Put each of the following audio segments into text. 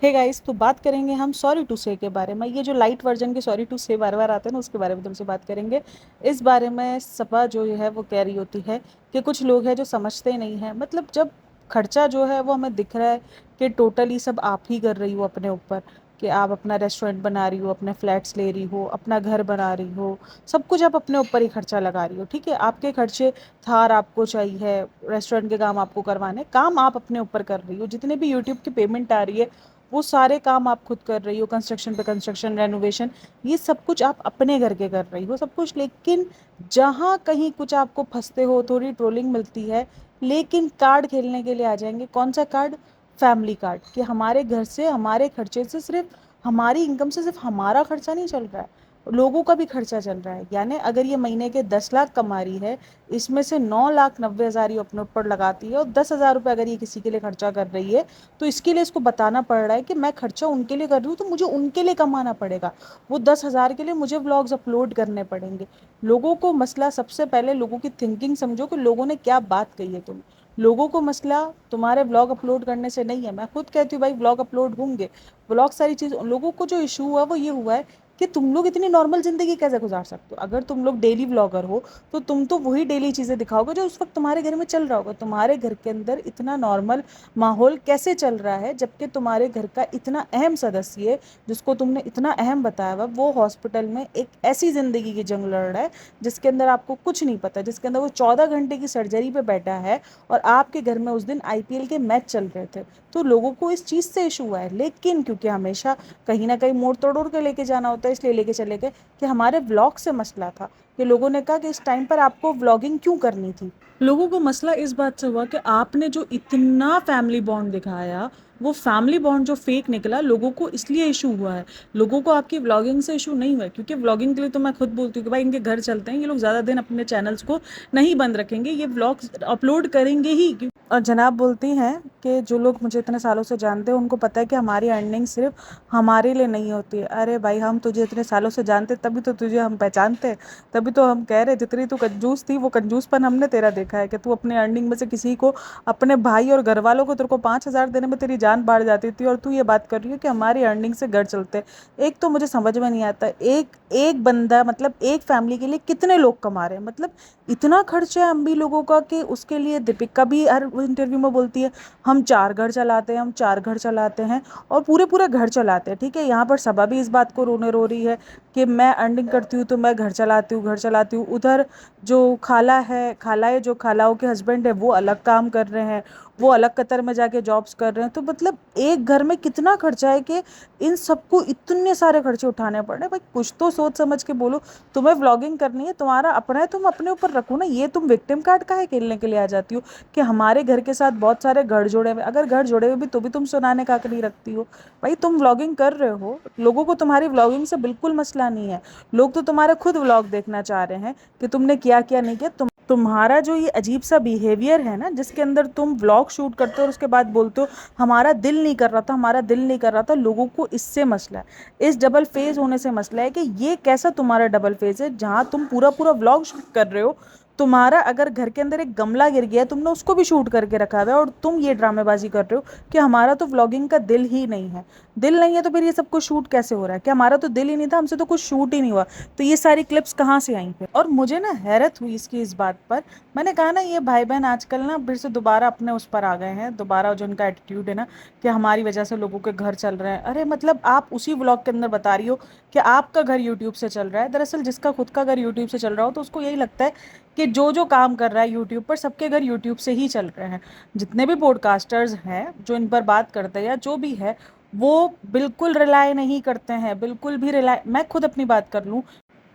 Hey guys, तो बात करेंगे हम सॉरी टू से के बारे में। ये जो लाइट वर्जन के सॉरी टू से बार बार आते हैं ना, उसके बारे में तुमसे बात करेंगे। इस बारे में सपा जो है वो कह रही होती है कि कुछ लोग हैं जो समझते नहीं हैं। मतलब जब खर्चा जो है वो हमें दिख रहा है कि टोटली सब आप ही कर रही हो अपने ऊपर, कि आप अपना रेस्टोरेंट बना रही हो, अपने फ्लैट्स ले रही हो, अपना घर बना रही हो, सब कुछ आप अपने ऊपर ही खर्चा लगा रही हो। ठीक है, आपके खर्चे, थार आपको चाहिए, रेस्टोरेंट के काम आपको करवाने, काम आप अपने ऊपर कर रही हो, जितने भी यूट्यूब की पेमेंट आ रही है वो सारे काम आप खुद कर रही हो, कंस्ट्रक्शन पे कंस्ट्रक्शन, रेनोवेशन, ये सब कुछ आप अपने घर के कर रही हो सब कुछ। लेकिन जहाँ कहीं कुछ आपको फंसते हो, थोड़ी ट्रोलिंग मिलती है, लेकिन कार्ड खेलने के लिए आ जाएंगे। कौन सा कार्ड? Family card. कि हमारे घर से, हमारे खर्चे से, सिर्फ हमारी इनकम से सिर्फ हमारा खर्चा नहीं चल रहा है, लोगों का भी खर्चा चल रहा है। यानी अगर ये महीने के 10 लाख कमा रही है, इसमें से 9,90,000 ये अपने ऊपर लगाती है, और 10,000 रुपये अगर ये किसी के लिए खर्चा कर रही है, तो इसके लिए इसको बताना पड़ रहा है कि मैं खर्चा उनके लिए कर रही हूँ तो मुझे उनके लिए कमाना पड़ेगा, वो 10,000 के लिए मुझे व्लॉग्स अपलोड करने पड़ेंगे। लोगों को मसला, सबसे पहले लोगों की थिंकिंग समझो कि लोगों ने क्या बात कही है तुम। लोगों को मसला तुम्हारे व्लॉग अपलोड करने से नहीं है। मैं खुद कहती हूँ भाई व्लॉग अपलोड होंगे, व्लॉग सारी चीज़। लोगों को जो इशू हुआ वो ये हुआ है कि तुम लोग इतनी नॉर्मल ज़िंदगी कैसे गुजार सकते हो। अगर तुम लोग डेली व्लॉगर हो तो तुम तो वही डेली चीज़ें दिखाओगे जो उस वक्त तुम्हारे घर में चल रहा होगा। तुम्हारे घर के अंदर इतना नॉर्मल माहौल कैसे चल रहा है, जबकि तुम्हारे घर का इतना अहम सदस्य, जिसको तुमने इतना अहम बताया हुआ, वो हॉस्पिटल में एक ऐसी ज़िंदगी की जंग लड़ रहा है जिसके अंदर आपको कुछ नहीं पता, जिसके अंदर वो 14 घंटे की सर्जरी पे बैठा है, और आपके घर में उस दिन आईपीएल के मैच चल रहे थे। तो लोगों को इस चीज़ से इशू हुआ है। लेकिन क्योंकि हमेशा कहीं ना कहीं मोड़ तोड़ के लेके जाना होता है, इसलिए लेके चले गए कि हमारे व्लॉग से मसला था, कि लोगों ने कहा कि इस टाइम पर आपको व्लॉगिंग क्यों करनी थी। लोगों को मसला इस बात से हुआ कि आपने जो इतना फैमिली बॉन्ड दिखाया, वो फैमिली बॉन्ड जो फेक निकला, लोगों को इसलिए इशू हुआ है। लोगों को आपकी व्लॉगिंग से इशू नहीं हुआ है, क्योंकि व्लॉगिंग के लिए तो मैं खुद बोलती हूँ कि भाई इनके घर चलते हैं, ये लोग ज़्यादा दिन अपने चैनल्स को नहीं बंद रखेंगे, ये व्लॉग्स अपलोड करेंगे ही। और जनाब बोलती हैं कि जो लोग मुझे इतने सालों से जानते हैं उनको पता है कि हमारी अर्निंग सिर्फ हमारे लिए नहीं होती है। अरे भाई, हम तुझे इतने सालों से जानते तभी तो तुझे हम पहचानते हैं, तभी तो हम कह रहे जितनी तू कंजूस थी वो कंजूसपन हमने तेरा देखा है, कि तू अपने अर्निंग में से किसी को, अपने भाई और घर वालों को, तेरे को 5,000 देने में तेरी जान बाढ़ जाती थी, और तू ये बात कर रही है कि हमारी अर्निंग से घर चलते हैं। एक तो मुझे समझ में नहीं आता, एक एक बंदा, मतलब एक फैमिली के लिए कितने लोग कमा रहे हैं। मतलब इतना खर्चा है अम्बी लोगों का कि उसके लिए दीपिका भी हर इंटरव्यू में बोलती है हम 4 घर चलाते हैं, हम 4 घर चलाते हैं, और पूरे पूरे घर चलाते हैं। ठीक है, यहाँ पर सबा भी इस बात को रोने रो रही है कि मैं अर्निंग करती हूँ तो मैं घर चलाती हूँ, घर चलाती हूँ। उधर जो खाला है, खालाएँ जो खालाओं के हस्बैंड है वो अलग काम कर रहे हैं, वो अलग कतर में जाके जॉब्स कर रहे हैं। तो मतलब एक घर में कितना खर्चा है कि इन सबको इतने सारे खर्चे उठाने पड़ रहे हैं। भाई कुछ तो सोच समझ के बोलो। तुम्हें व्लॉगिंग करनी है, तुम्हारा अपना है, तुम अपने ऊपर रखो ना। ये तुम विक्टिम कार्ड काहे खेलने के लिए आ जाती हो कि हमारे घर के साथ बहुत सारे घर जुड़े हुए। अगर घर जुड़े हुए भी तो भी तुम सुनाने का हक नहीं रखती हो। भाई तुम व्लॉगिंग कर रहे हो, लोगों को तुम्हारी व्लॉगिंग से बिल्कुल मसला नहीं है। लोग तो तुम्हारे खुद व्लॉग देखना चाह रहे हैं कि तुमने क्या क्या नहीं किया। तुम्हारा जो ये अजीब सा बिहेवियर है ना, जिसके अंदर तुम व्लॉग शूट करते हो और उसके बाद बोलते हो हमारा दिल नहीं कर रहा था, हमारा दिल नहीं कर रहा था, लोगों को इससे मसला है। इस डबल फेज होने से मसला है कि ये कैसा तुम्हारा डबल फेज है जहाँ तुम पूरा पूरा व्लॉग शूट कर रहे हो। तुम्हारा अगर घर के अंदर एक गमला गिर गया है, तुमने उसको भी शूट करके रखा हुआ है, और तुम ये ड्रामेबाजी कर रहे हो कि हमारा तो व्लॉगिंग का दिल ही नहीं है। दिल नहीं है तो फिर ये सब कुछ शूट कैसे हो रहा है? कि हमारा तो दिल ही नहीं था, हमसे तो कुछ शूट ही नहीं हुआ, तो ये सारी क्लिप्स कहाँ से आई फिर? और मुझे ना हैरत हुई इसकी इस बात पर। मैंने कहा ना, ये भाई बहन आजकल ना फिर से दोबारा अपने उस पर आ गए हैं, दोबारा जो उनका एटीट्यूड है ना कि हमारी वजह से लोगों के घर चल रहे हैं। अरे मतलब आप उसी व्लॉग के अंदर बता रही हो कि आपका घर यूट्यूब से चल रहा है। दरअसल जिसका खुद का घर यूट्यूब से चल रहा हो तो उसको यही लगता है कि जो जो काम कर रहा है यूट्यूब पर, सबके घर यूट्यूब से ही चल रहे हैं। जितने भी पॉडकास्टर्स हैं जो इन पर बात करते हैं या जो भी है, वो बिल्कुल रिलाय नहीं करते हैं, बिल्कुल भी रिलाय। मैं खुद अपनी बात कर लूँ,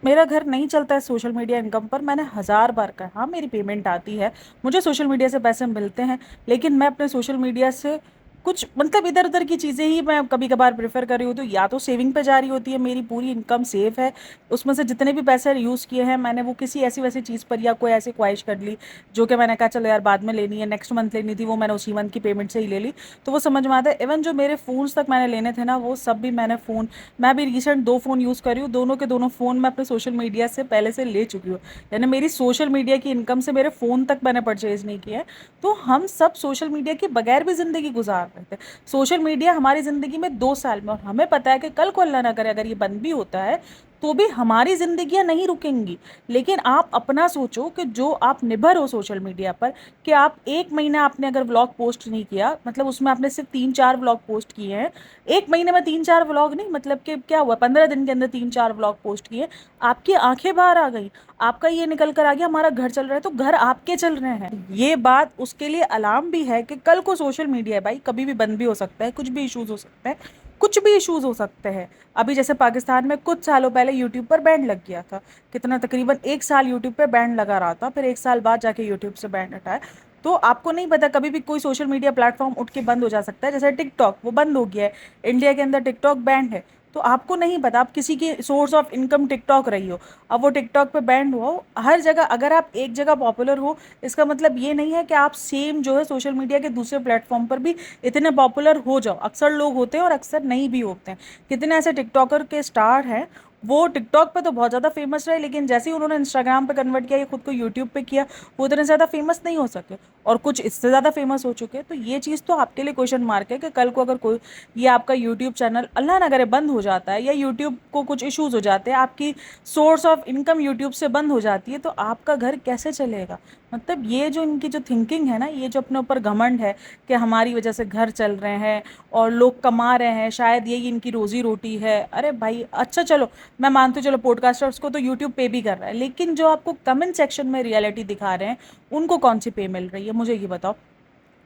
मेरा घर नहीं चलता है सोशल मीडिया इनकम पर। मैंने 1,000 बार कहा, हाँ मेरी पेमेंट आती है, मुझे सोशल मीडिया से पैसे मिलते हैं, लेकिन मैं अपने सोशल मीडिया से कुछ, मतलब इधर उधर की चीज़ें ही मैं कभी कभार प्रेफर कर रही हूँ। तो या तो सेविंग पे जा रही होती है, मेरी पूरी इनकम सेफ है, उसमें से जितने भी पैसे यूज़ किए हैं मैंने वो किसी ऐसी वैसी चीज़ पर या कोई ऐसी ख्वाहिश कर ली जो कि मैंने कहा चलो यार बाद में लेनी है, नेक्स्ट मंथ लेनी थी, वो मैंने उसी मंथ की पेमेंट से ही ले ली। तो वो समझ में आता है। इवन जो मेरे फ़ोन्स तक मैंने लेने थे ना, वो सब भी मैंने फ़ोन, मैं भी रिसेंट 2 फ़ोन यूज़ कर रही हूँ, दोनों के दोनों फ़ोन मैं अपने सोशल मीडिया से पहले से ले चुकी हूँ। यानी मेरी सोशल मीडिया की इनकम से मेरे फ़ोन तक मैंने परचेज़ नहीं किया है। तो हम सब सोशल मीडिया के बगैर भी ज़िंदगी गुजार कर रहे थे। सोशल मीडिया हमारी ज़िंदगी में 2 साल में, और हमें पता है कि कल को अल्लाह ना करे अगर ये बंद भी होता है तो भी हमारी ज़िंदगियाँ नहीं रुकेंगी। लेकिन आप अपना सोचो कि जो आप निर्भर हो सोशल मीडिया पर, कि आप 1 महीना आपने अगर व्लॉग पोस्ट नहीं किया, मतलब उसमें आपने सिर्फ 3-4 व्लॉग पोस्ट किए हैं, 1 महीने में 3-4 व्लॉग नहीं, मतलब कि क्या हुआ, 15 दिन के अंदर 3-4 व्लॉग पोस्ट किए, आपकी आंखें बाहर आ गई, आपका ये निकल कर आ गया हमारा घर चल रहा है, तो घर आपके चल रहे हैं। ये बात उसके लिए अलार्म भी है कि कल को सोशल मीडिया है भाई, कभी भी बंद भी हो सकता है, कुछ भी इश्यूज हो सकते हैं, कुछ भी इश्यूज हो सकते हैं। अभी जैसे पाकिस्तान में कुछ सालों पहले यूट्यूब पर बैन लग गया था, कितना, तकरीबन 1 साल यूट्यूब पे बैन लगा रहा था, फिर 1 साल बाद जाके यूट्यूब से बैन हटाया। तो आपको नहीं पता, कभी भी कोई सोशल मीडिया प्लेटफॉर्म उठ के बंद हो जा सकता है। जैसे टिकटॉक, वो बंद हो गया है, इंडिया के अंदर टिकटॉक बैन है। तो आपको नहीं पता, आप किसी की सोर्स ऑफ इनकम टिकटॉक रही हो, अब वो टिकटॉक पे बैंड हुआ हो, हर जगह अगर आप एक जगह पॉपुलर हो, इसका मतलब ये नहीं है कि आप सेम जो है सोशल मीडिया के दूसरे प्लेटफॉर्म पर भी इतने पॉपुलर हो जाओ। अक्सर लोग होते हैं और अक्सर नहीं भी होते हैं। कितने ऐसे टिकटॉकर के स्टार हैं, वो टिकटॉक पे तो बहुत ज़्यादा फेमस रहे, लेकिन जैसे ही उन्होंने इंस्टाग्राम पे कन्वर्ट किया या खुद को यूट्यूब पे किया, वो इतने ज़्यादा फेमस नहीं हो सके, और कुछ इससे ज़्यादा फेमस हो चुके। तो ये चीज़ तो आपके लिए क्वेश्चन मार्क है कि कल को अगर कोई, ये आपका यूट्यूब चैनल अल्लाह ना करे बंद हो जाता है, या यूट्यूब को कुछ इश्यूज़ हो जाते हैं, आपकी सोर्स ऑफ इनकम यूट्यूब से बंद हो जाती है, तो आपका घर कैसे चलेगा। मतलब ये जो इनकी जो थिंकिंग है ना, ये जो अपने ऊपर घमंड है कि हमारी वजह से घर चल रहे हैं और लोग कमा रहे हैं, शायद यही इनकी रोज़ी रोटी है। अरे भाई अच्छा चलो, मैं मानती हूँ, चलो पॉडकास्टर्स को तो यूट्यूब पे भी कर रहा है, लेकिन जो आपको कमेंट सेक्शन में रियलिटी दिखा रहे हैं, उनको कौन सी पे मिल रही है, मुझे ये बताओ।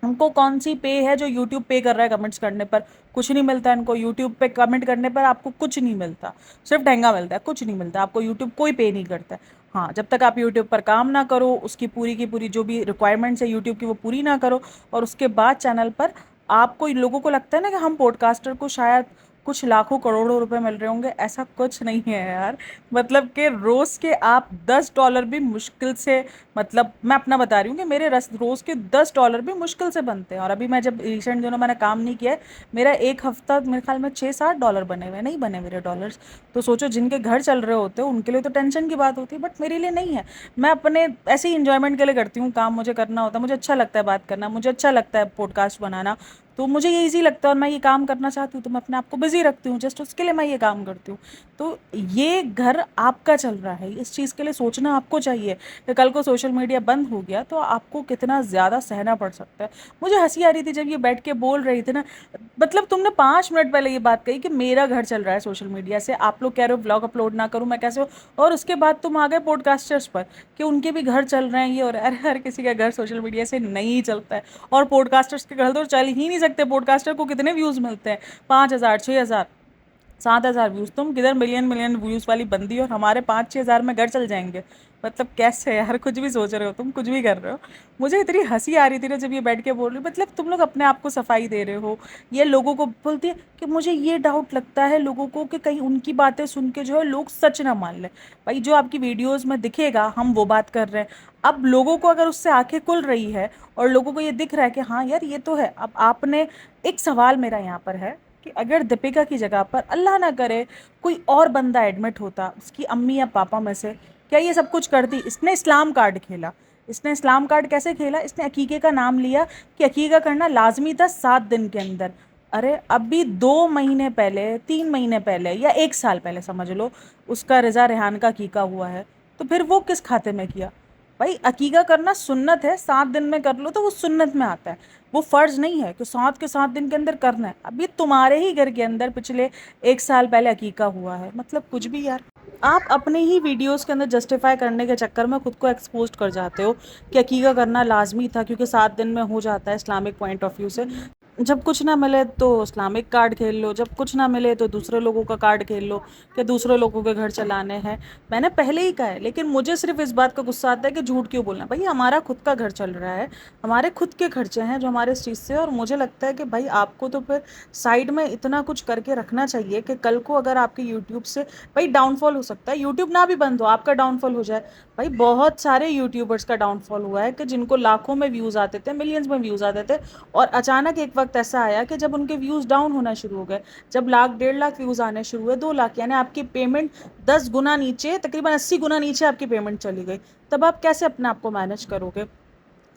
उनको कौन सी पे है जो यूट्यूब पे कर रहा है कमेंट्स करने पर? कुछ नहीं मिलता इनको, यूट्यूब पे कमेंट करने पर आपको कुछ नहीं मिलता, सिर्फ ठेंगा मिलता है, कुछ नहीं मिलता आपको, यूट्यूब कोई पे नहीं करता है। हाँ, जब तक आप यूट्यूब पर काम ना करो, उसकी पूरी की पूरी जो भी रिक्वायरमेंट्स है यूट्यूब की वो पूरी ना करो, और उसके बाद चैनल पर आपको, लोगों को लगता है ना कि हम पॉडकास्टर को शायद कुछ लाखों करोड़ों रुपए मिल रहे होंगे, ऐसा कुछ नहीं है यार। मतलब कि रोज़ के आप $10 भी मुश्किल से, मतलब मैं अपना बता रही हूँ कि मेरे रोज़ के $10 भी मुश्किल से बनते हैं। और अभी मैं जब रिसेंट दिनों मैंने काम नहीं किया है, मेरा एक हफ्ता मेरे ख्याल में $6-7 बने हुए, नहीं बने मेरे डॉलर्स। तो सोचो, जिनके घर चल रहे होते हैं उनके लिए तो टेंशन की बात होती है, बट मेरे लिए नहीं है। मैं अपने ऐसे ही इंजॉयमेंट के लिए करती हूँ काम, मुझे करना होता है, मुझे अच्छा लगता है बात करना, मुझे अच्छा लगता है पॉडकास्ट बनाना, तो मुझे ये ईजी लगता है और मैं ये काम करना चाहती हूँ, तो मैं अपने आप को बिजी रखती हूँ, जस्ट उसके लिए मैं ये काम करती हूँ। तो ये घर आपका चल रहा है, इस चीज़ के लिए सोचना आपको चाहिए कि कल को सोशल मीडिया बंद हो गया तो आपको कितना ज़्यादा सहना पड़ सकता है। मुझे हंसी आ रही थी जब ये बैठ के बोल रही थी ना, मतलब तुमने 5 मिनट पहले ये बात कही कि मेरा घर चल रहा है सोशल मीडिया से, आप लोग कह रहे हो ब्लॉग अपलोड ना करूँ, मैं कैसे हो, और उसके बाद तुम आ गए पॉडकास्टर्स पर कि उनके भी घर चल रहे हैं ये, और अरे हर किसी का घर सोशल मीडिया से नहीं चलता है, और पॉडकास्टर्स के घर तो चल ही नहीं सकते। पॉडकास्टर को कितने व्यूज़ मिलते हैं? 5,000, 6,000, 7,000 व्यूज़। तुम किधर मिलियन मिलियन व्यूज़ वाली बंदी हो, और हमारे 5-6 हज़ार में घर चल जाएंगे। मतलब कैसे यार, कुछ भी सोच रहे हो तुम, कुछ भी कर रहे हो। मुझे इतनी हंसी आ रही थी ना जब ये बैठ के बोल रही, मतलब तुम लोग अपने आप को सफाई दे रहे हो। ये लोगों को बोलती है कि मुझे ये डाउट लगता है लोगों को कि कहीं उनकी बातें सुन के जो है लोग सच ना मान लें। भाई जो आपकी वीडियोज़ में दिखेगा हम वो बात कर रहे हैं। अब लोगों को अगर उससे आंखें खुल रही है और लोगों को ये दिख रहा है कि हाँ यार ये तो है, अब आपने, एक सवाल मेरा यहाँ पर है कि अगर दीपिका की जगह पर अल्लाह ना करे कोई और बंदा एडमिट होता, उसकी अम्मी या पापा में से, क्या ये सब कुछ करती? इसने इस्लाम कार्ड खेला। इसने इस्लाम कार्ड कैसे खेला? इसने अकीके का नाम लिया कि अकीका करना लाजमी था 7 दिन के अंदर। अरे अभी 2 महीने पहले, 3 महीने पहले, या 1 साल पहले समझ लो, उसका रिज़ा रेहान का अकीका हुआ है। तो फिर वो किस खाते में किया? भाई अकीका करना सुन्नत है, 7 दिन में कर लो तो वो सुन्नत में आता है, वो फ़र्ज़ नहीं है कि 7 के 7 दिन के अंदर करना है। अभी तुम्हारे ही घर के अंदर पिछले 1 साल पहले अकीका हुआ है, मतलब कुछ भी यार। आप अपने ही वीडियोस के अंदर जस्टिफाई करने के चक्कर में खुद को एक्सपोज कर जाते हो कि अकीका करना लाजमी था क्योंकि 7 दिन में हो जाता है इस्लामिक पॉइंट ऑफ व्यू से। जब कुछ ना मिले तो इस्लामिक कार्ड खेल लो, जब कुछ ना मिले तो दूसरे लोगों का कार्ड खेल लो कि दूसरे लोगों के घर चलाने हैं। मैंने पहले ही कहा है, लेकिन मुझे सिर्फ इस बात का गुस्सा आता है कि झूठ क्यों बोलना। भाई हमारा खुद का घर चल रहा है, हमारे खुद के खर्चे हैं जो हमारे इस चीज़ से, और मुझे लगता है कि भाई आपको तो फिर साइड में इतना कुछ करके रखना चाहिए कि कल को अगर आपके यूट्यूब से भाई डाउनफॉल हो सकता है, यूट्यूब ना भी बंद हो, आपका डाउनफॉल हो जाए। भाई बहुत सारे यूट्यूबर्स का डाउनफॉल हुआ है कि जिनको लाखों में व्यूज़ आते थे, मिलियंस में व्यूज़ आते थे, और अचानक एक वक्त ऐसा आया कि जब उनके व्यूज़ डाउन होना शुरू हो गए, जब लाख 1.5 लाख व्यूज़ आने शुरू हुए, 2 लाख, यानी आपकी पेमेंट 10 गुना नीचे, तकरीबन 80 गुना नीचे आपकी पेमेंट चली गई, तब आप कैसे अपने आप को मैनेज करोगे?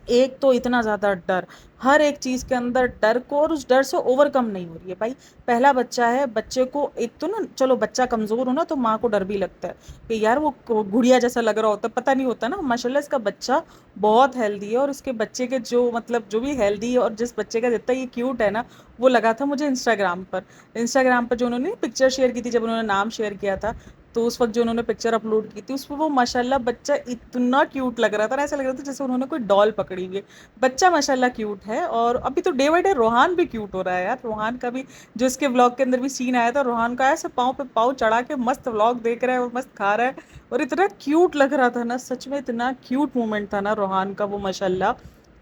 एक तो इतना ज़्यादा डर, हर एक चीज़ के अंदर डर को, और उस डर से ओवरकम नहीं हो रही है भाई। पहला बच्चा है, बच्चे को एक तो ना, चलो बच्चा कमज़ोर हो ना तो माँ को डर भी लगता है कि यार वो गुड़िया जैसा लग रहा होता है, पता नहीं होता ना। माशाल्लाह इसका बच्चा बहुत हेल्दी है, और उसके बच्चे के जो मतलब जो भी हेल्दी है, और जिस बच्चे का जितना ये क्यूट है ना, वो लगा था मुझे इंस्टाग्राम पर जो उन्होंने पिक्चर शेयर की थी, जब उन्होंने नाम शेयर किया था, तो उस वक्त जो उन्होंने पिक्चर अपलोड की थी उसमें वो माशाल्लाह बच्चा इतना क्यूट लग रहा था ना, ऐसा लग रहा था जैसे उन्होंने कोई डॉल पकड़ी हुई है। बच्चा माशाल्लाह क्यूट है, और अभी तो डे बाय डे रोहान भी क्यूट हो रहा है यार। रोहान का भी जो इसके व्लॉग के अंदर भी सीन आया था, रोहान का ऐसे पाँव पे पाँव चढ़ा के मस्त व्लॉग देख रहा है और मस्त खा रहा है, और इतना क्यूट लग रहा था ना, सच में इतना क्यूट मोमेंट था ना रोहान का वो, माशाल्लाह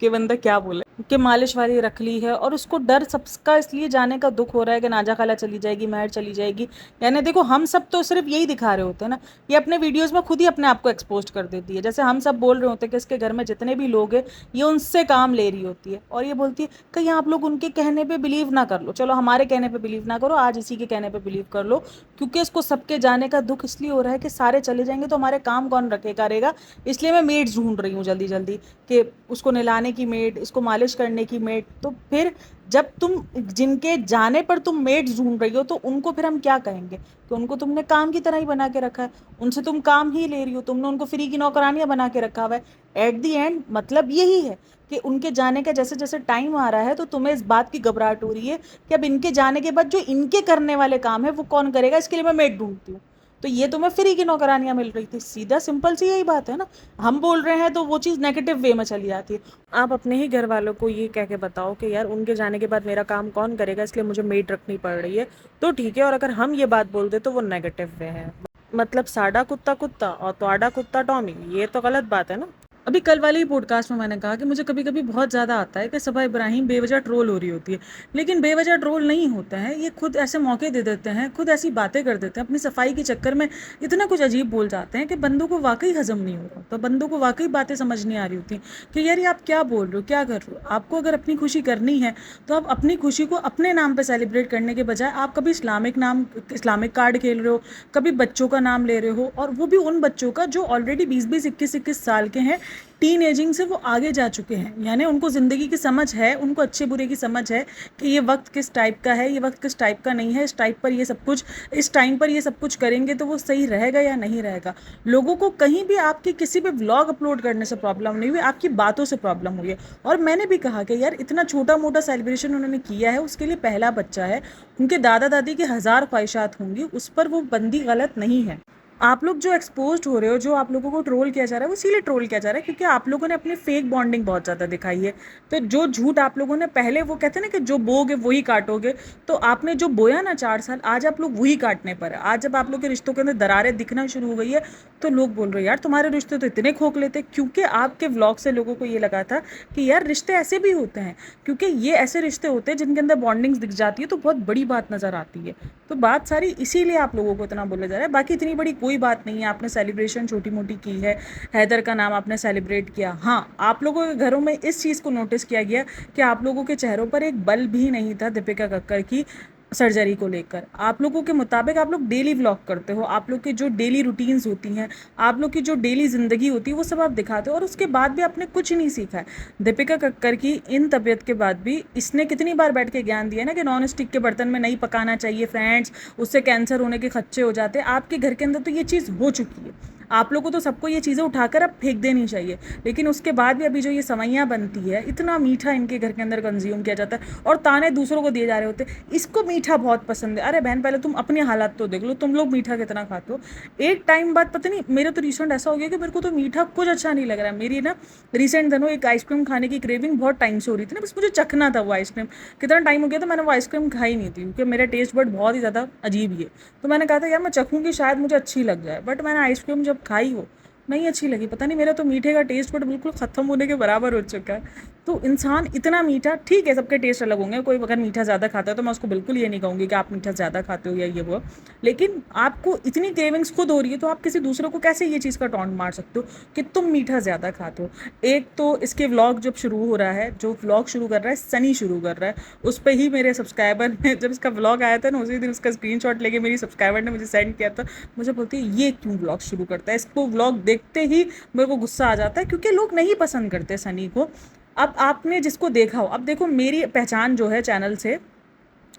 कि बंदा क्या बोले। कि मालिश वाली रख ली है, और उसको डर सबका इसलिए जाने का दुख हो रहा है कि नाजा खाला चली जाएगी, महर चली जाएगी। यानी देखो हम सब तो सिर्फ यही दिखा रहे होते हैं ना, ये अपने वीडियोस में खुद ही अपने आप को एक्सपोज कर देती है। जैसे हम सब बोल रहे होते हैं कि इसके घर में जितने भी लोग हैं, ये उनसे काम ले रही होती है, और ये बोलती है कहीं आप लोग उनके कहने पे बिलीव ना कर लो। चलो हमारे कहने पे बिलीव ना करो, आज इसी के कहने पे बिलीव कर लो, क्योंकि इसको सबके जाने का दुख इसलिए हो रहा है कि सारे चले जाएंगे तो हमारे काम कौन रखेगा करेगा। इसलिए मैं मेड्स ढूंढ रही हूँ जल्दी जल्दी, कि उसको नहलाने की मेड, इसको मालिश करने की मेड। तो फिर जब तुम जिनके जाने पर तुम मेड्स ढूंढ रही हो, तो उनको फिर हम क्या कहेंगे कि उनको तुमने काम की तरह ही बना के रखा है, उनसे तुम काम ही ले रही हो, तुमने उनको फ्री की नौकरानियां बना के रखा हुआ है। एट दी एंड मतलब यही है कि उनके जाने का जैसे जैसे टाइम आ रहा है, तो तुम्हें इस बात की घबराहट हो रही है कि अब इनके जाने के बाद जो इनके करने वाले काम है वो कौन करेगा, इसके लिए मैं मेड ढूंढती हूँ। तो ये तुम्हें फ्री की नौकरानियां मिल रही थी, सीधा सिंपल सी यही बात है ना। हम बोल रहे हैं तो वो चीज़ नेगेटिव वे में चली जाती है। आप अपने ही घर वालों को ये कह के बताओ कि यार उनके जाने के बाद मेरा काम कौन करेगा, इसलिए मुझे मेड रखनी पड़ रही है, तो ठीक है। और अगर हम ये बात बोल दे तो वो नेगेटिव वे है। मतलब साडा कुत्ता कुत्ता और तोड़ा कुत्ता टॉमी, ये तो गलत बात है ना। अभी कल वाले ही पॉडकास्ट में मैंने कहा कि मुझे कभी कभी बहुत ज़्यादा आता है कि सबा इब्राहिम बेवजह ट्रोल हो रही होती है, लेकिन बेवजह ट्रोल नहीं होता है, ये खुद ऐसे मौके दे देते हैं, खुद ऐसी बातें कर देते हैं अपनी सफाई के चक्कर में, इतना कुछ अजीब बोल जाते हैं कि बंदों को वाकई हजम नहीं हो रहा, तो बंदों को वाकई बातें समझ नहीं आ रही होती कि यार ये आप क्या बोल रहे हो, क्या कर रहे हो। आपको अगर अपनी खुशी करनी है तो आप अपनी खुशी को अपने नाम पर सेलिब्रेट करने के बजाय आप कभी इस्लामिक कार्ड खेल रहे हो, कभी बच्चों का नाम ले रहे हो, और वो भी उन बच्चों का जो ऑलरेडी 20-20 21-21 साल के हैं, टीन एजिंग से वो आगे जा चुके हैं, यानी उनको ज़िंदगी की समझ है, उनको अच्छे बुरे की समझ है कि ये वक्त किस टाइप का है, ये वक्त किस टाइप का नहीं है, इस टाइप पर ये सब कुछ, इस टाइम पर ये सब कुछ करेंगे तो वो सही रहेगा या नहीं रहेगा। लोगों को कहीं भी आपके किसी भी व्लॉग अपलोड करने से प्रॉब्लम नहीं हुई, आपकी बातों से प्रॉब्लम हुई है। और मैंने भी कहा कि यार इतना छोटा मोटा सेलिब्रेशन उन्होंने किया है, उसके लिए पहला बच्चा है, उनके दादा दादी की 1000 ख्वाहिशात होंगी, उस पर वो बंदी गलत नहीं है। आप लोग जो एक्सपोज्ड हो रहे हो, जो आप लोगों को ट्रोल किया जा रहा है, वो इसीलिए ट्रोल किया जा रहा है क्योंकि आप लोगों ने अपनी फेक बॉन्डिंग बहुत ज़्यादा दिखाई है। तो जो झूठ आप लोगों ने पहले, वो कहते हैं ना कि जो बोगे वही काटोगे, तो आपने जो बोया ना 4 साल, आज आप लोग वही काटने पर है। आज जब आप लोग के रिश्तों के अंदर दरारें दिखना शुरू हो गई है, तो लोग बोल रहे हैं यार तुम्हारे रिश्ते तो इतने खोखले थे, क्योंकि आपके व्लॉग से लोगों को ये लगा था कि यार रिश्ते ऐसे भी होते हैं, क्योंकि ये ऐसे रिश्ते होते हैं जिनके अंदर बॉन्डिंग्स दिख जाती है तो बहुत बड़ी बात नज़र आती है। तो बात सारी इसीलिए आप लोगों को इतना बोला जा रहा है, बाकी इतनी बड़ी कोई बात नहीं है। आपने सेलिब्रेशन छोटी मोटी की है, हैदर का नाम आपने सेलिब्रेट किया, हाँ आप लोगों के घरों में इस चीज़ को नोटिस किया गया कि आप लोगों के चेहरों पर एक बल भी नहीं था दीपिका कक्कर की सर्जरी को लेकर। आप लोगों के मुताबिक आप लोग डेली व्लॉग करते हो, आप लोग की जो डेली रूटीन्स होती हैं, आप लोग की जो डेली ज़िंदगी होती है, वो सब आप दिखाते हो, और उसके बाद भी आपने कुछ नहीं सीखा है। दीपिका कक्कर की इन तबीयत के बाद भी इसने कितनी बार बैठ के ज्ञान दिया ना कि नॉन स्टिक के बर्तन में नहीं पकाना चाहिए फ्रेंड्स, उससे कैंसर होने के खदशे हो जाते हैं। आपके घर के अंदर तो ये चीज़ हो चुकी है, आप लोगों को तो सबको ये चीज़ें उठाकर अब फेंक देनी चाहिए, लेकिन उसके बाद भी अभी जो ये सवैयाँ बनती है, इतना मीठा इनके घर के अंदर कंज्यूम किया जाता है और ताने दूसरों को दिए जा रहे होते हैं, इसको मीठा बहुत पसंद है। अरे बहन पहले तुम अपनी हालात तो देख लो, तुम लोग मीठा कितना खाते हो। एक टाइम बाद पता नहीं, मेरे तो रिसेंट ऐसा हो गया कि मेरे को तो मीठा कुछ अच्छा नहीं लग रहा है। मेरी ना रिसेंट दिनों एक आइसक्रीम खाने की क्रेविंग बहुत टाइम से हो रही थी ना, बस मुझे चखना था वो आइसक्रीम। कितना टाइम हो गया था मैंने वो आइसक्रीम खाई नहीं थी, क्योंकि मेरा टेस्ट बड बहुत ही ज़्यादा अजीब ही है। तो मैंने कहा था यार मैं चखूँगी शायद मुझे अच्छी लग जाए, बट मैंने आइसक्रीम जब खाई हो नहीं अच्छी लगी, पता नहीं मेरा तो मीठे का टेस्ट बट बिल्कुल ख़त्म होने के बराबर हो चुका है। तो इंसान इतना मीठा, ठीक है सबके टेस्ट अलग होंगे, कोई अगर मीठा ज़्यादा खाता है तो मैं उसको बिल्कुल ये नहीं कहूँगी कि आप मीठा ज़्यादा खाते हो या ये वो, लेकिन आपको इतनी क्रेविंग्स खुद हो रही है तो आप किसी दूसरे को कैसे ये चीज़ का टॉन्ट मार सकते हो कि तुम मीठा ज़्यादा खाते हो। एक तो इसके व्लॉग जब शुरू हो रहा है, जो व्लॉग शुरू कर रहा है सनी शुरू कर रहा है, उस पर ही मेरे सब्सक्राइबर ने, जब इसका व्लॉग आया था ना उसी दिन उसका स्क्रीनशॉट लेके मेरी सब्सक्राइबर ने मुझे सेंड किया था। मुझे बोलती है ये क्यों व्लॉग शुरू करता है, इसको व्लॉग देखते ही मेरे को गुस्सा आ जाता है, क्योंकि लोग नहीं पसंद करते सनी को। अब आपने जिसको देखा हो, अब देखो मेरी पहचान जो है चैनल से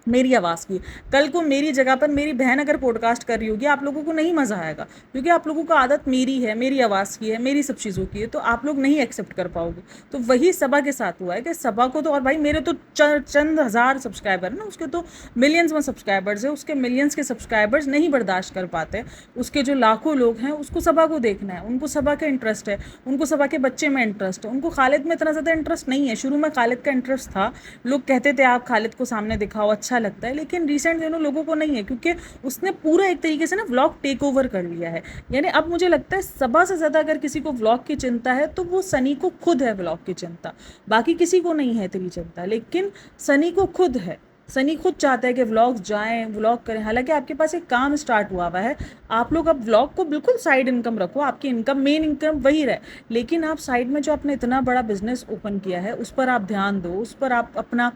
मेरी आवाज़ की, कल को मेरी जगह पर मेरी बहन अगर पॉडकास्ट कर रही होगी, आप लोगों को नहीं मज़ा आएगा, क्योंकि आप लोगों को आदत मेरी है, मेरी आवाज़ की है, मेरी सब चीज़ों की है, तो आप लोग नहीं एक्सेप्ट कर पाओगे। तो वही सबा के साथ हुआ है कि सबा को तो, और भाई मेरे तो चंद हज़ार सब्सक्राइबर है ना, उसके तो मिलियंस में सब्सक्राइबर्स है, उसके मिलियंस के सब्सक्राइबर्स नहीं बर्दाश्त कर पाते, उसके जो लाखों लोग हैं उसको सबा को देखना है, उनको सबा का इंटरेस्ट है, उनको सबा के बच्चे में इंटरेस्ट है, उनको खालिद में इतना ज़्यादा इंटरेस्ट नहीं है। शुरू में खालिद का इंटरेस्ट था, लोग कहते थे आप खालिद को सामने दिखाओ, अच्छा लगता है, लेकिन रिसेंट दिनों लोगों को नहीं है, क्योंकि उसने पूरा एक तरीके से ना व्लॉग टेक ओवर कर लिया है। यानी अब मुझे लगता है सबा से ज़्यादा अगर किसी को व्लॉग की चिंता है तो वो सनी को खुद है व्लॉग की चिंता, बाकी किसी को नहीं है इतनी चिंता, लेकिन सनी को खुद है। सनी खुद चाहता है कि व्लॉग्स जाएं, व्लॉग करें, हालांकि आपके पास एक काम स्टार्ट हुआ हुआ है, आप लोग अब व्लॉग को बिल्कुल साइड इनकम रखो, आपकी इनकम मेन इनकम वही रहे, लेकिन आप साइड में जो आपने इतना बड़ा बिजनेस ओपन किया है उस पर आप ध्यान दो, उस पर आप अपना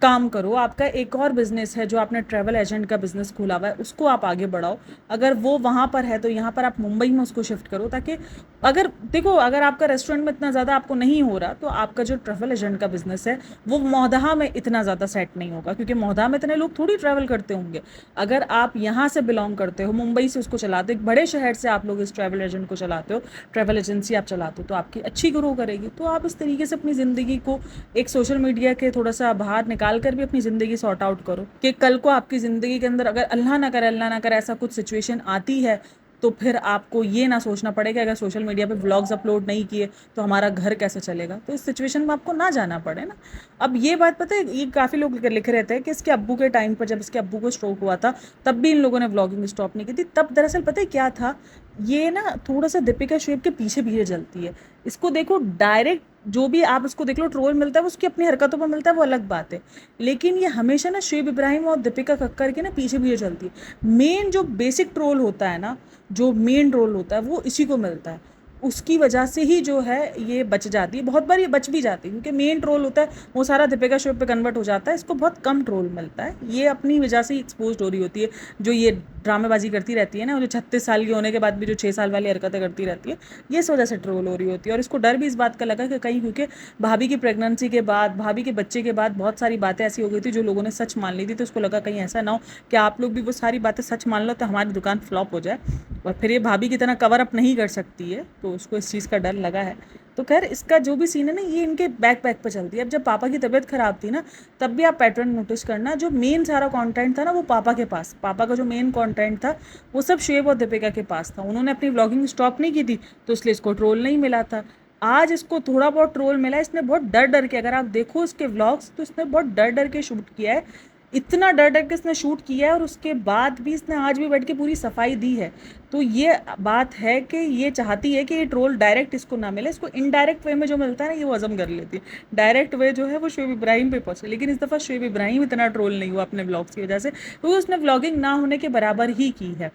काम करो। आपका एक और बिजनेस है जो आपने ट्रैवल एजेंट का बिजनेस खोला हुआ है, उसको आप आगे बढ़ाओ। अगर वो वहाँ पर है तो यहाँ पर आप मुंबई में उसको शिफ्ट करो, ताकि अगर देखो अगर आपका रेस्टोरेंट में इतना ज़्यादा आपको नहीं हो रहा तो आपका जो ट्रैवल एजेंट का बिजनेस है वो मोहदहा में इतना ज़्यादा सेट नहीं होगा, क्योंकि मोहदहा में इतने लोग थोड़ी ट्रैवल करते होंगे। अगर आप यहाँ से बिलोंग करते हो, मुंबई से उसको चलाते हो, एक बड़े शहर से आप लोग इस ट्रैवल एजेंट को चलाते हो, ट्रैवल एजेंसी आप चलाते हो, तो आपकी अच्छी ग्रो करेगी। तो आप इस तरीके से अपनी ज़िंदगी को एक सोशल मीडिया के थोड़ा सा बाहर निकाल कर भी अपनी ज़िंदगी सॉर्ट आउट करो, कि कल को आपकी ज़िंदगी के अंदर अगर अल्लाह ना करे ऐसा कुछ सिचुएशन आती है तो फिर आपको ये ना सोचना पड़ेगा अगर सोशल मीडिया पे व्लॉग्स अपलोड नहीं किए तो हमारा घर कैसे चलेगा। तो इस सिचुएशन में आपको ना जाना पड़े ना। अब ये बात पता है, ये काफ़ी लोग लिख रहे थे कि इसके अब्बू के टाइम पर, जब इसके अब्बू को स्ट्रोक हुआ था तब भी इन लोगों ने व्लॉगिंग स्टॉप नहीं की थी। तब दरअसल पता है क्या था, ये ना थोड़ा सा दीपिका शुएब के पीछे पीछे चलती है। इसको देखो डायरेक्ट जो भी आप इसको देख लो ट्रोल मिलता है वो उसकी अपनी हरकतों पर मिलता है, वो अलग बात है, लेकिन ये हमेशा ना शुएब इब्राहिम और दीपिका कक्कर के ना पीछे पीछे चलती है। मेन जो बेसिक ट्रोल होता है ना, जो मेन रोल होता है वो इसी को मिलता है, उसकी वजह से ही जो है ये बच जाती है। बहुत बार ये बच भी जाती है क्योंकि मेन ट्रोल होता है वो सारा दीपिका शो पे कन्वर्ट हो जाता है, इसको बहुत कम ट्रोल मिलता है, ये अपनी वजह से एक्सपोज हो रही होती है। जो ये ड्रामेबाजी करती रहती है ना, जो 36 साल की होने के बाद भी जो 6 साल वाली हरकतें करती रहती है, ये इस वजह से ट्रोल हो रही होती है। और इसको डर भी इस बात का लगा कि कहीं, क्योंकि भाभी की प्रेगनेंसी के बाद, भाभी के बच्चे के बाद बहुत सारी बातें ऐसी हो गई थी जो लोगों ने सच मान ली थी, तो उसको लगा कहीं ऐसा ना हो कि आप लोग भी वो सारी बातें सच मान लो तो हमारी दुकान फ्लॉप हो जाए और फिर ये भाभी की तरह कवर अप नहीं कर सकती है, तो उसको इस चीज़ का डर लगा है। तो खैर इसका जो भी सीन है ना, ये इनके बैक पर चलती है। अब जब पापा की तबीयत ख़राब थी ना, तब भी आप पैटर्न नोटिस करना, जो मेन सारा कंटेंट था ना वो पापा के पास, पापा का जो मेन कंटेंट था वो सब शुएब और दीपिका के पास था। उन्होंने अपनी व्लॉगिंग स्टॉप नहीं की थी तो इसलिए इसको ट्रोल नहीं मिला था। आज इसको थोड़ा बहुत ट्रोल मिला, इसने बहुत डर डर के, अगर आप देखो इसके व्लॉग्स तो इसने बहुत डर डर के शूट किया है, इतना डर डर के इसने शूट किया है, और उसके बाद भी इसने आज भी बैठ के पूरी सफाई दी है। तो ये बात है कि ये चाहती है कि ये ट्रोल डायरेक्ट इसको ना मिले, इसको इनडायरेक्ट वे में जो मिलता है ना ये वो हजम कर लेती है, डायरेक्ट वे जो है वो शुएब इब्राहिम पे पहुंचे। लेकिन इस दफ़ा शुएब इब्राहिम इतना ट्रोल नहीं हुआ अपने व्लॉग्स की वजह से, क्योंकि उसने व्लॉगिंग ना होने के बराबर ही की है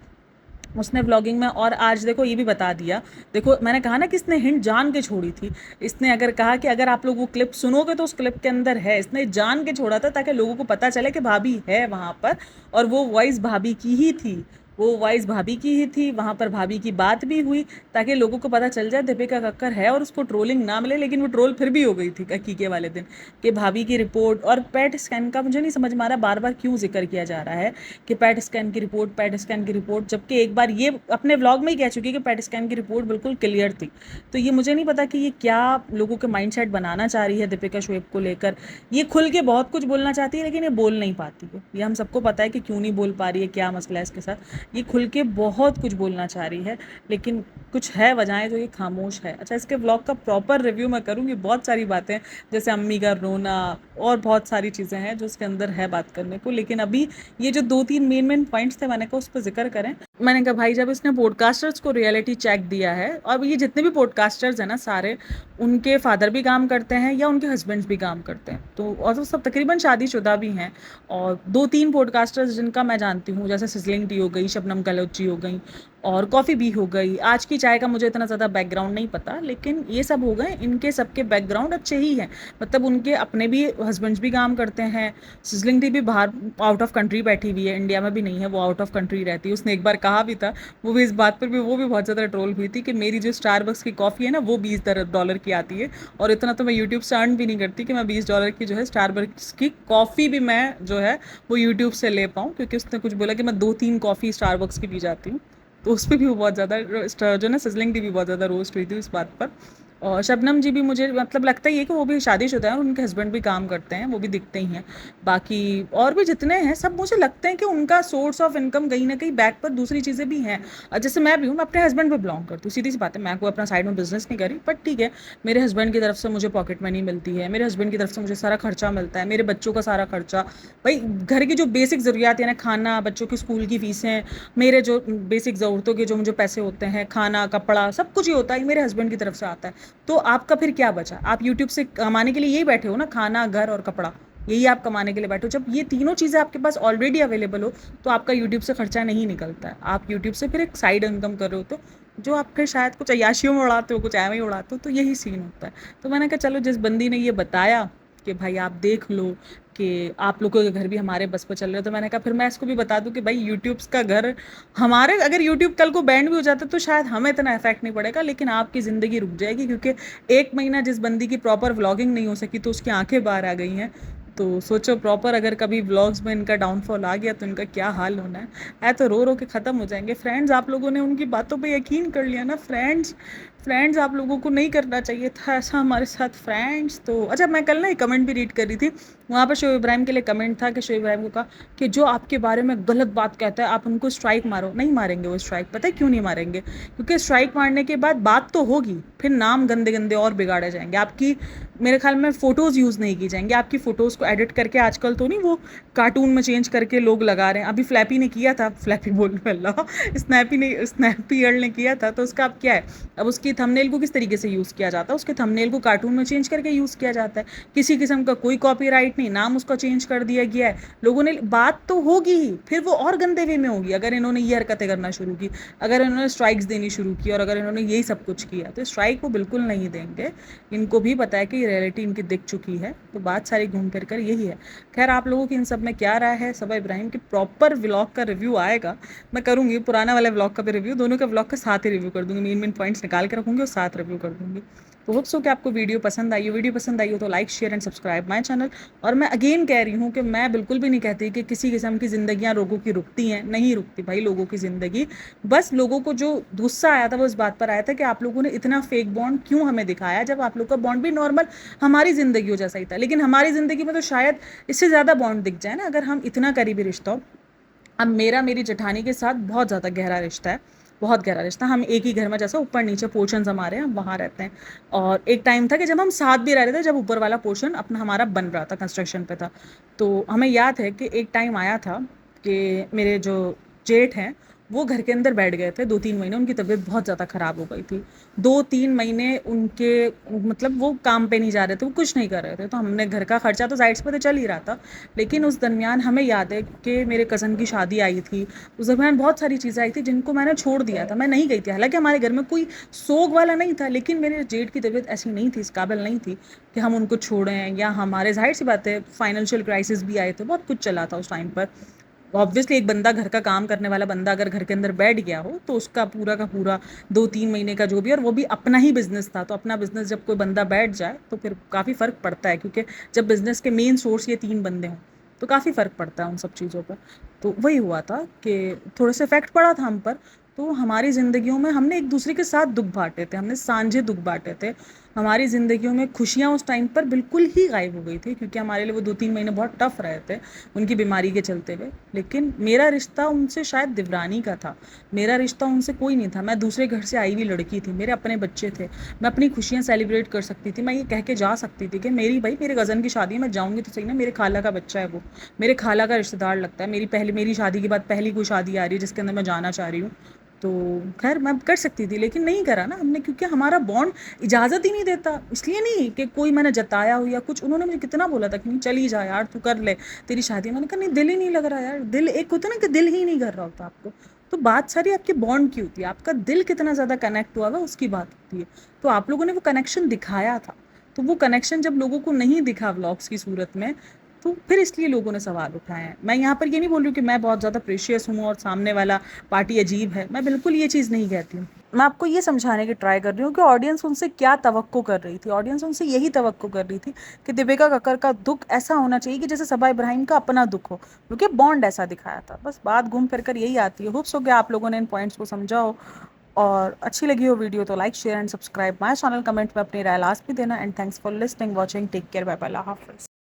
उसने व्लॉगिंग में। और आज देखो ये भी बता दिया, देखो मैंने कहा ना कि इसने हिंट जान के छोड़ी थी। इसने अगर कहा कि अगर आप लोग वो क्लिप सुनोगे तो उस क्लिप के अंदर है, इसने जान के छोड़ा था ताकि लोगों को पता चले कि भाभी है वहाँ पर, और वो वॉइस भाभी की ही थी, वो वॉइस भाभी की ही थी, वहाँ पर भाभी की बात भी हुई ताकि लोगों को पता चल जाए दीपिका कक्कर है और उसको ट्रोलिंग ना मिले। लेकिन वो ट्रोल फिर भी हो गई थी अकीके वाले दिन कि भाभी की रिपोर्ट और पैट स्कैन का मुझे नहीं समझ में आ रहा बार बार क्यों जिक्र किया जा रहा है कि पैट स्कैन की रिपोर्ट, पैट स्कैन की रिपोर्ट, जबकि एक बार ये अपने व्लॉग में ही कह चुकी है कि पैट स्कैन की रिपोर्ट बिल्कुल क्लियर थी। तो ये मुझे नहीं पता कि ये क्या लोगों के माइंडसेट बनाना चाह रही है दीपिका शुएब को लेकर। ये खुल के बहुत कुछ बोलना चाहती है लेकिन ये बोल नहीं पाती है, ये हम सबको पता है कि क्यों नहीं बोल पा रही है, क्या मसला है इसके साथ। ये खुल के बहुत कुछ बोलना चाह रही है लेकिन कुछ है वजहें जो ये खामोश है। अच्छा, इसके व्लॉग का प्रॉपर रिव्यू मैं करूँगी, बहुत सारी बातें जैसे अम्मी का रोना और बहुत सारी चीज़ें हैं जो उसके अंदर है बात करने को, लेकिन अभी ये जो 2-3 मेन पॉइंट्स थे मैंने कहा उस पर जिक्र करें। मैंने कहा भाई जब इसने पॉडकास्टर्स को रियलिटी चेक दिया है, और ये जितने भी पॉडकास्टर्स हैं ना सारे, उनके फादर भी काम करते हैं या उनके हस्बैंड्स भी काम करते हैं, तो और वो सब तकरीबन शादीशुदा भी हैं। और 2-3 पॉडकास्टर्स जिनका मैं जानती हूँ, जैसे सिजलिंग टी हो गई, शबनम कलोची हो गई, और कॉफ़ी भी हो गई। आज की चाय का मुझे इतना ज़्यादा बैकग्राउंड नहीं पता, लेकिन ये सब हो गए, इनके सबके बैकग्राउंड अच्छे ही हैं। मतलब उनके अपने भी हस्बैंड्स भी काम करते हैं। सिजलिंग टी भी बाहर आउट ऑफ कंट्री बैठी हुई है, इंडिया में भी नहीं है, वो आउट ऑफ कंट्री रहती है। उसने एक बार कहा भी था, वो भी इस बात पर भी, वो भी बहुत ज़्यादा ट्रोल हुई थी कि मेरी जो स्टारबक्स की कॉफ़ी है ना वो $20 की आती है, और इतना तो मैं यूट्यूब से अर्न भी नहीं करती कि मैं $20 की जो है स्टारबक्स की कॉफ़ी भी मैं जो है वो यूट्यूब से ले पाऊँ, क्योंकि उसने कुछ बोला कि मैं 2-3 कॉफ़ी स्टारबक्स की पी जाती हूँ। तो उस पर भी वो बहुत ज़्यादा जो ना सिजलिंग टी भी बहुत ज़्यादा रोस्ट हुई थी इस बात पर। और शबनम जी भी मुझे मतलब लगता ही है कि वो भी शादीशुदा है, और उनके हस्बैंड भी काम करते हैं, वो भी दिखते ही हैं। बाकी और भी जितने हैं सब मुझे लगते हैं कि उनका सोर्स ऑफ इनकम कहीं ना कहीं बैक पर दूसरी चीज़ें भी हैं। और जैसे मैं भी हूँ, मैं अपने हस्बैंड पे बिलोंग करती हूँ, सीधी सी बात है, मैं कोई अपना साइड में बिजनेस नहीं करी, बट ठीक है, मेरे हस्बैंड की तरफ से मुझे पॉकेट मनी मिलती है, मेरे हस्बैंड की तरफ से मुझे सारा खर्चा मिलता है, मेरे बच्चों का सारा खर्चा, भाई घर की जो बेसिक ज़रूरियात है ना, खाना, बच्चों की स्कूल की फीसें, मेरे जो बेसिक ज़रूरतों के जो मुझे पैसे होते हैं, खाना कपड़ा सब कुछ ही होता है, मेरे हस्बैंड की तरफ से आता है। तो आपका फिर क्या बचा? आप यूट्यूब से कमाने के लिए यही बैठे हो ना, खाना, घर और कपड़ा, यही आप कमाने के लिए बैठे हो। जब ये तीनों चीज़ें आपके पास ऑलरेडी अवेलेबल हो, तो आपका यूट्यूब से खर्चा नहीं निकलता है। आप यूट्यूब से फिर एक साइड इनकम कर रहे हो, तो जो आप फिर शायद कुछ अय्याशियों में उड़ाते हो, कुछ ऐਵੇਂ ही उड़ाते हो, तो यही सीन होता है। तो मैंने कहा चलो, जिस बंदी ने ये बताया कि भाई आप देख लो कि आप लोगों के घर भी हमारे बस पर चल रहे हो, तो मैंने कहा फिर मैं इसको भी बता दूं कि भाई यूट्यूब का घर हमारे, अगर यूट्यूब कल को बैंड भी हो जाता तो शायद हमें इतना इफेक्ट नहीं पड़ेगा, लेकिन आपकी ज़िंदगी रुक जाएगी, क्योंकि 1 महीना जिस बंदी की प्रॉपर व्लॉगिंग नहीं हो सकी तो उसकी आंखें बाहर आ गई हैं। तो सोचो प्रॉपर अगर कभी व्लॉग्स में इनका डाउनफॉल आ गया तो इनका क्या हाल होना है तो रो रो के ख़त्म हो जाएंगे। फ्रेंड्स, आप लोगों ने उनकी बातों पे यकीन कर लिया ना। फ्रेंड्स फ्रेंड्स आप लोगों को नहीं करना चाहिए था ऐसा हमारे साथ फ्रेंड्स। तो अच्छा, मैं कल ना एक कमेंट भी रीड कर रही थी, वहाँ पर शोएब इब्राहिम के लिए कमेंट था कि शोएब इब्राहिम को कहा कि जो आपके बारे में गलत बात कहता है आप उनको स्ट्राइक मारो। नहीं मारेंगे वो स्ट्राइक, पता है क्यों नहीं मारेंगे? क्योंकि स्ट्राइक मारने के बाद बात तो होगी, फिर नाम गंदे गंदे और बिगाड़े जाएंगे आपकी। मेरे ख्याल में फ़ोटोज़ यूज़ नहीं की जाएंगी आपकी। फ़ोटोज़ को एडिट करके आजकल तो नहीं, वो कार्टून में चेंज करके लोग लगा रहे हैं। अभी फ्लैपी ने किया था, फ्लैपी बोल अल्लाह, स्नैपी गर्ल ने किया था, तो उसका अब क्या है, अब उसकी थंबनेल को किस तरीके से यूज़ किया जाता है, उसके थंबनेल को कार्टून में चेंज करके यूज़ किया जाता है। किसी किस्म का कोई कॉपीराइट नहीं, नाम उसका चेंज कर दिया गया है। लोगों ने, बात तो होगी ही, फिर वो और गंदे वे में होगी अगर इन्होंने ये हरकतें करना शुरू की, अगर इन्होंने स्ट्राइक्स देनी शुरू की, और अगर इन्होंने यही सब कुछ किया, तो स्ट्राइक वो बिल्कुल नहीं देंगे। इनको भी पता है कि रियलिटी इनकी दिख चुकी है, तो बात सारी घूम फिर कर यही है। खैर, आप लोगों की इन सब में क्या राय है? सबा इब्राहिम की प्रॉपर व्लॉग का रिव्यू आएगा, मैं करूँगी पुराना वाला व्लॉग का भी रिव्यू, दोनों का व्लॉग का साथ ही रिव्यू कर दूँगी, मेन पॉइंट्स निकाल के रखूँगी और साथ रिव्यू कर दूँगी। तो होप्स हो कि आपको वीडियो पसंद आई हो। वीडियो पसंद आई हो तो like, share and subscribe my channel. और मैं अगेन कह रही हूँ कि मैं बिल्कुल भी नहीं कहती कि किसी किस्म की ज़िंदगियाँ लोगों की रुकती हैं, नहीं रुकती भाई लोगों की ज़िंदगी। बस लोगों को जो गुस्सा आया था वो इस बात पर आया था कि आप लोगों ने इतना फेक बॉन्ड क्यों हमें दिखाया, जब आप लोग का बॉन्ड भी नॉर्मल हमारी ज़िंदगी जैसा ही था। लेकिन हमारी ज़िंदगी में तो शायद इससे ज़्यादा बॉन्ड दिख जाए ना, अगर हम इतना करीबी रिश्ता हो। अब मेरी जेठानी के साथ बहुत ज़्यादा गहरा रिश्ता है, बहुत गहरा रिश्ता। हम एक ही घर में, जैसा ऊपर नीचे पोर्शंस हमारे, हम वहाँ रहते हैं। और एक टाइम था कि जब हम साथ भी रह रहे थे, जब ऊपर वाला पोर्शन अपना हमारा बन रहा था, कंस्ट्रक्शन पे था। तो हमें याद है कि एक टाइम आया था कि मेरे जो जेठ हैं वो घर के अंदर बैठ गए थे 2-3 महीने, उनकी तबीयत बहुत ज़्यादा ख़राब हो गई थी। 2-3 महीने उनके, मतलब वो काम पे नहीं जा रहे थे, वो कुछ नहीं कर रहे थे। तो हमने घर का खर्चा तो साइड्स पे तो चल ही रहा था, लेकिन उस दरमियान हमें याद है कि मेरे कज़न की शादी आई थी। उस दरमियान बहुत सारी चीज़ें आई थी जिनको मैंने छोड़ दिया था, मैं नहीं गई थी। हालांकि हमारे घर में कोई सोग वाला नहीं था, लेकिन मेरे जेठ की तबीयत ऐसी नहीं थी, इस काबिल नहीं थी कि हम उनको छोड़ें, या हमारे, जाहिर सी बात है, फाइनेंशियल क्राइसिस भी आए थे, बहुत कुछ चला था उस टाइम पर। ऑब्वियसली एक बंदा, घर का काम करने वाला बंदा अगर घर के अंदर बैठ गया हो तो उसका पूरा का पूरा 2-3 महीने का जो भी, और वो भी अपना ही बिजनेस था, तो अपना बिजनेस जब कोई बंदा बैठ जाए तो फिर काफ़ी फ़र्क पड़ता है, क्योंकि जब बिजनेस के मेन सोर्स ये 3 बंदे हों तो काफ़ी फ़र्क पड़ता है उन सब चीज़ों पर। तो वही हुआ था कि थोड़ा सा इफेक्ट पड़ा था हम पर। तो हमारी ज़िंदगियों में हमने एक दूसरे के साथ दुख बांटे थे, हमने सांझे दुख बांटे थे। हमारी ज़िंदगियों में खुशियाँ उस टाइम पर बिल्कुल ही गायब हो गई थी, क्योंकि हमारे लिए वो 2-3 महीने बहुत टफ रहे थे उनकी बीमारी के चलते हुए। लेकिन मेरा रिश्ता उनसे शायद दिवरानी का था, मेरा रिश्ता उनसे कोई नहीं था। मैं दूसरे घर से आई हुई लड़की थी, मेरे अपने बच्चे थे, मैं अपनी खुशियाँ सेलिब्रेट कर सकती थी। मैं ये कह के जा सकती थी कि मेरी भाई मेरे कज़न की शादी है, मैं जाऊँगी तो सही ना, मेरे खाला का बच्चा है वो, मेरे खाला का रिश्तेदार लगता है, मेरी शादी के बाद पहली कोई शादी आ रही है जिसके अंदर मैं जाना चाह रही हूँ। तो खैर मैं कर सकती थी, लेकिन नहीं करा ना हमने, क्योंकि हमारा बॉन्ड इजाज़त ही नहीं देता। इसलिए नहीं कि कोई मैंने जताया हो या कुछ, उन्होंने मुझे कितना बोला था कि नहीं चली जा यार, तू कर ले तेरी शादी। मैंने कहा नहीं, दिल ही नहीं लग रहा यार। दिल एक होता है ना कि दिल ही नहीं कर रहा होता आपको। तो बात सारी आपके बॉन्ड की होती है, आपका दिल कितना ज़्यादा कनेक्ट हुआ हुआ उसकी बात होती है। तो आप लोगों ने वो कनेक्शन दिखाया था, तो वो कनेक्शन जब लोगों को नहीं दिखा व्लॉग्स की सूरत में, तो फिर इसलिए लोगों ने सवाल उठाए हैं। मैं यहाँ पर ये नहीं बोल रही हूँ कि मैं बहुत ज़्यादा प्रेशियस हूँ और सामने वाला पार्टी अजीब है, मैं बिल्कुल ये चीज़ नहीं कहती हूँ। मैं आपको ये समझाने की ट्राई कर रही हूँ कि ऑडियंस उनसे क्या तवक्को कर रही थी। ऑडियंस उनसे यही तवक्को कर रही थी कि दीपिका कक्कर का दुख ऐसा होना चाहिए कि जैसे सबा इब्राहिम का अपना दुख हो, क्योंकि बॉन्ड ऐसा दिखाया था। बस बात घूम फिर कर यही आती है। होप्स हो गया आप लोगों ने इन पॉइंट्स को समझा हो, और अच्छी लगी हो वीडियो तो like share and subscribe my channel, comment में अपनी राय लास्ट भी देना। And thanks for listening, watching, take care, bye bye, अल्लाह हाफिज़।